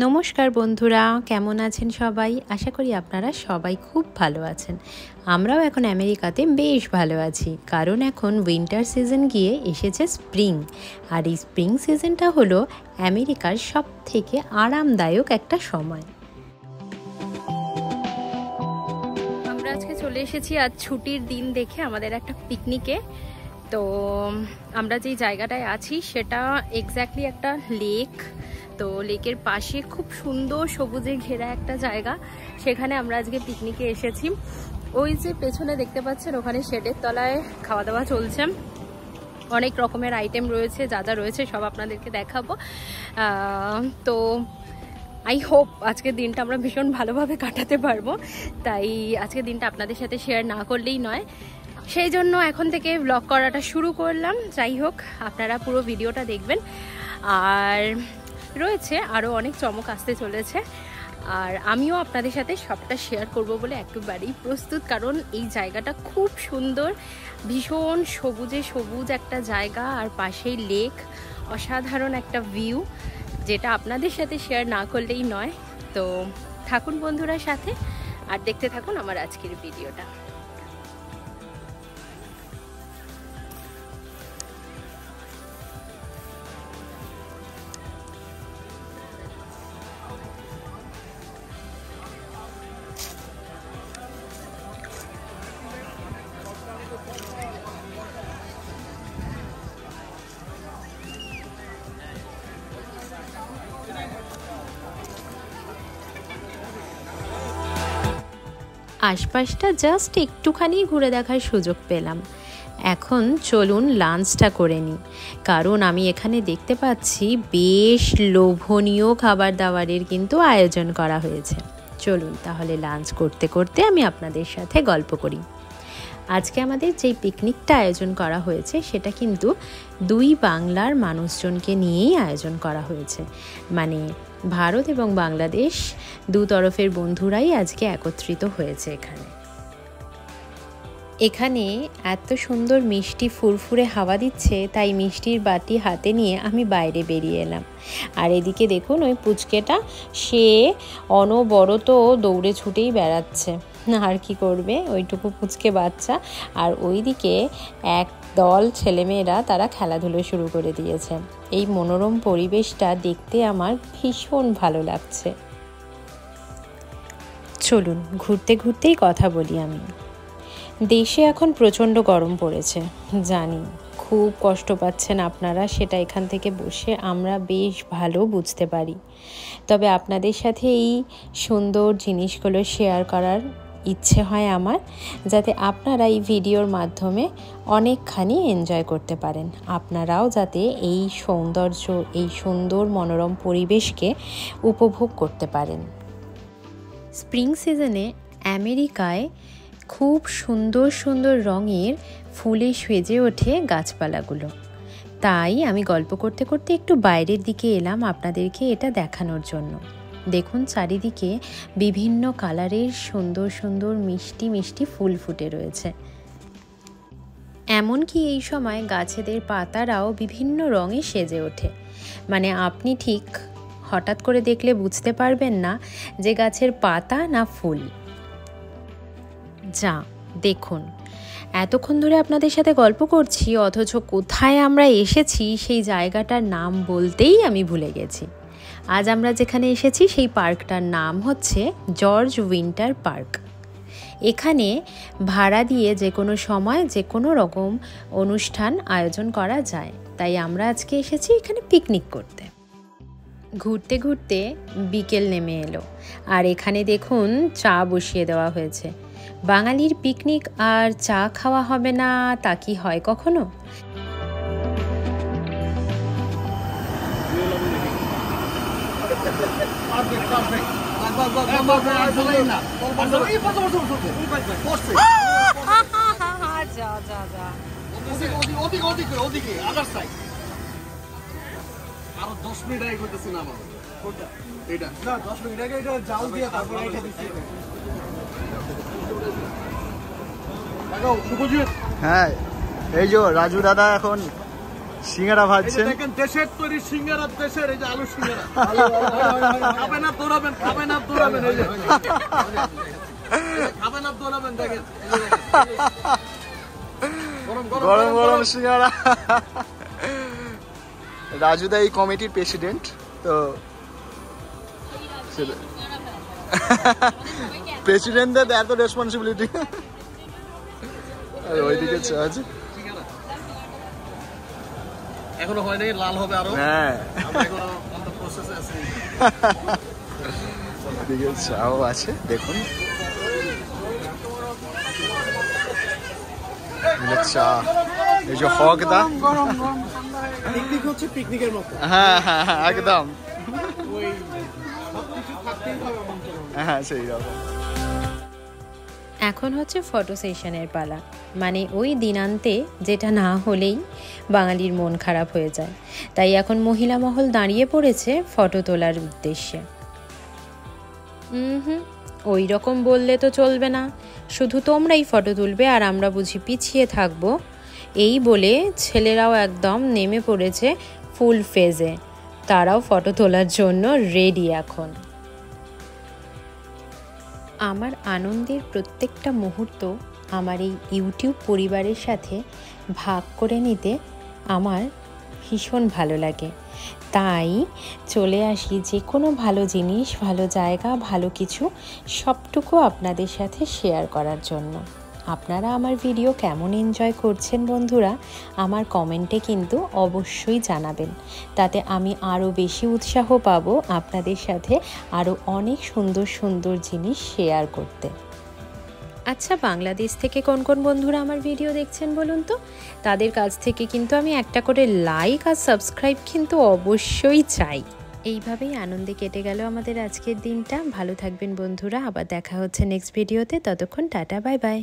নমস্কার বন্ধুরা, কেমন আছেন সবাই? আশা করি আপনারা সবাই খুব ভালো আছেন। আমরাও এখন আমেরিকাতে বেশ ভালো আছি, কারণ এখন উইন্টার সিজন গিয়ে এসেছে স্প্রিং। আর এই স্প্রিং সিজনটা হলো আমেরিকার সব থেকে আরামদায়ক একটা সময়। আমরা আজকে চলে এসেছি আজ ছুটির দিন দেখে আমাদের একটা পিকনিকে। তো আমরা যেই জায়গাটায় আছি সেটা এক্স্যাক্টলি একটা লেক। তো লেকের পাশে খুব সুন্দর সবুজে ঘেরা একটা জায়গা, সেখানে আমরা আজকে পিকনিকে এসেছি। ওই যে পেছনে দেখতে পাচ্ছেন, ওখানে শেডের তলায় খাওয়া দাওয়া চলছে। অনেক রকমের আইটেম রয়েছে, যা যা রয়েছে সব আপনাদেরকে দেখাবো। তো আই হোপ আজকের দিনটা আমরা ভীষণ ভালোভাবে কাটাতে পারবো। তাই আজকের দিনটা আপনাদের সাথে শেয়ার না করলেই নয়, সেই জন্য এখন থেকে ব্লগ করাটা শুরু করলাম। যাই হোক, আপনারা পুরো ভিডিওটা দেখবেন। আর রয়েছে আরও অনেক চমক আসতে চলেছে, আর আমিও আপনাদের সাথে সবটা শেয়ার করব বলে একেবারেই প্রস্তুত। কারণ এই জায়গাটা খুব সুন্দর, ভীষণ সবুজে সবুজ একটা জায়গা, আর পাশেই লেক, অসাধারণ একটা ভিউ, যেটা আপনাদের সাথে শেয়ার না করলেই নয়। তো থাকুন বন্ধুরা সাথে, আর দেখতে থাকুন আমার আজকের ভিডিওটা। আশপাশটা জাস্ট একটুখানি ঘুরে দেখার সুযোগ পেলাম। এখন চলুন লাঞ্চটা করে নিই, কারণ আমি এখানে দেখতে পাচ্ছি বেশ লোভনীয় খাবার দাবারের কিন্তু আয়োজন করা হয়েছে। চলুন তাহলে লাঞ্চ করতে করতে আমি আপনাদের সাথে গল্প করি। আজকে আমাদের যেই পিকনিকটা আয়োজন করা হয়েছে সেটা কিন্তু দুই বাংলার মানুষজনকে নিয়েই আয়োজন করা হয়েছে। মানে ভারত এবং বাংলাদেশ দু তরফের বন্ধুরাই আজকে একত্রিত হয়েছে এখানে এত সুন্দর মিষ্টি ফুরফুরে হাওয়া দিচ্ছে, তাই মিষ্টির বাটি হাতে নিয়ে আমি বাইরে বেরিয়ে এলাম। আর এদিকে দেখুন, ওই পুচকেটা সে অনবরত দৌড়ে ছুটেই বেড়াচ্ছে। আর কি করবে ওইটুকু পুচকে বাচ্চা। আর ওইদিকে এক দল ছেলেমেয়েরা তারা খেলাধুলো শুরু করে দিয়েছে। এই মনোরম পরিবেশটা দেখতে আমার ভীষণ ভালো লাগছে। চলুন ঘুরতে ঘুরতেই কথা বলি আমি। দেশে এখন প্রচণ্ড গরম পড়েছে, জানি খুব কষ্ট পাচ্ছেন আপনারা, সেটা এখান থেকে বসে আমরা বেশ ভালো বুঝতে পারি। তবে আপনাদের সাথে এই সুন্দর জিনিসগুলো শেয়ার করার ইচ্ছে হয় আমার, যাতে আপনারা এই ভিডিওর মাধ্যমে অনেকখানি এনজয় করতে পারেন। আপনারাও যাতে এই সৌন্দর্য, এই সুন্দর মনোরম পরিবেশকে উপভোগ করতে পারেন। স্প্রিং সিজনে আমেরিকায় খুব সুন্দর সুন্দর রঙের ফুলে সেজে ওঠে গাছপালাগুলো। তাই আমি গল্প করতে করতে একটু বাইরের দিকে এলাম আপনাদেরকে এটা দেখানোর জন্য। দেখুন চারিদিকে বিভিন্ন কালারের সুন্দর সুন্দর মিষ্টি মিষ্টি ফুল ফুটে রয়েছে। এমনকি এই সময় গাছেদের পাতারাও বিভিন্ন রঙে সেজে ওঠে। মানে আপনি ঠিক হঠাৎ করে দেখলে বুঝতে পারবেন না যে গাছের পাতা না ফুল। যা দেখুন, এতক্ষণ ধরে আপনাদের সাথে গল্প করছি, অথচ কোথায় আমরা এসেছি সেই জায়গাটার নাম বলতেই আমি ভুলে গেছি। আজ আমরা যেখানে এসেছি সেই পার্কটার নাম হচ্ছে জর্জ উইন্টার পার্ক। এখানে ভাড়া দিয়ে যে কোনো সময় যে কোনো রকম অনুষ্ঠান আয়োজন করা যায়। তাই আমরা আজকে এসেছি এখানে পিকনিক করতে। ঘুরতে ঘুরতে বিকেল নেমে এলো, আর এখানে দেখুন চা বসিয়ে দেওয়া হয়েছে। বাঙালির পিকনিক আর চা খাওয়া হবে না তা কি হয় কখনো? আরো 10 মিনিট আগে করতেছি না আমার এটা না 10 মিনিট আগে এটা জাল দিয়ে তারপর এটা দিচ্ছি। হ্যাঁ, এই যে রাজু দাদা এখন সিঙ্গারা ভাজছেন। দেখেন দেশের তৈরি সিঙ্গারা, দেশের এই যে আলু সিঙ্গারা। খাবেন আর দৌড়াবেন, খাবেন আর দৌড়াবেন, এই যে খাবেন আর দৌড়াবেন। দেখেন গরম গরম গরম সিঙ্গারা। রাজুদা এই কমিটির প্রেসিডেন্ট, তো প্রেসিডেন্টদের এত রেসপন্সিবিলিটি। আর ওইদিকে চার্জ এখনো হয়নি, লাল হবে আরো। হ্যাঁ, এখনো অন দ্য প্রসেসে আছে। ওইদিকে চাও আছে, দেখুন চা, এই যে হকদা। পিকনিক হচ্ছে পিকনিকের মতো। হ্যাঁ হ্যাঁ হ্যাঁ, একদম। ওই সবকিছু থাকতেই হবে আমন্ত্রণ। হ্যাঁ সেই রকম। এখন হচ্ছে ফটো সেশনের পালা, মানে ওই দিনান্তে যেটা না হলেই বাঙালির মন খারাপ হয়ে যায়। তাই এখন মহিলা মহল দাঁড়িয়ে পড়েছে ফটো তোলার উদ্দেশ্যে। ওই রকম বললে তো চলবে না, শুধু তোমরাই ফটো তুলবে আর আমরা বুঝি পিছিয়ে থাকবো, এই বলে ছেলেরাও একদম নেমে পড়েছে ফুল ফেজে। তারাও ফটো তোলার জন্য রেডি এখন। আমার আনন্দের প্রত্যেকটা মুহূর্ত আমার এই ইউটিউব পরিবারের সাথে ভাগ করে নিতে আমার ভীষণ ভালো লাগে। তাই চলে আসি যে কোনো ভালো জিনিস, ভালো জায়গা, ভালো কিছু সবটুকু আপনাদের সাথে শেয়ার করার জন্য। আপনারা আমার ভিডিও কেমন এনজয় করছেন বন্ধুরা, আমার কমেন্টে কিন্তু অবশ্যই জানাবেন। তাতে আমি আরও বেশি উৎসাহ পাবো আপনাদের সাথে আরও অনেক সুন্দর সুন্দর জিনিস শেয়ার করতে। আচ্ছা, বাংলাদেশ থেকে কোন কোন বন্ধুরা আমার ভিডিও দেখছেন বলুন তো? তাদের কাছ থেকে কিন্তু আমি একটা করে লাইক আর সাবস্ক্রাইব কিন্তু অবশ্যই চাই। এইভাবেই আনন্দে কেটে গেল আমাদের আজকের দিনটা। ভালো থাকবেন বন্ধুরা, আবার দেখা হচ্ছে নেক্সট ভিডিওতে। ততক্ষণ টাটা, বাই বাই।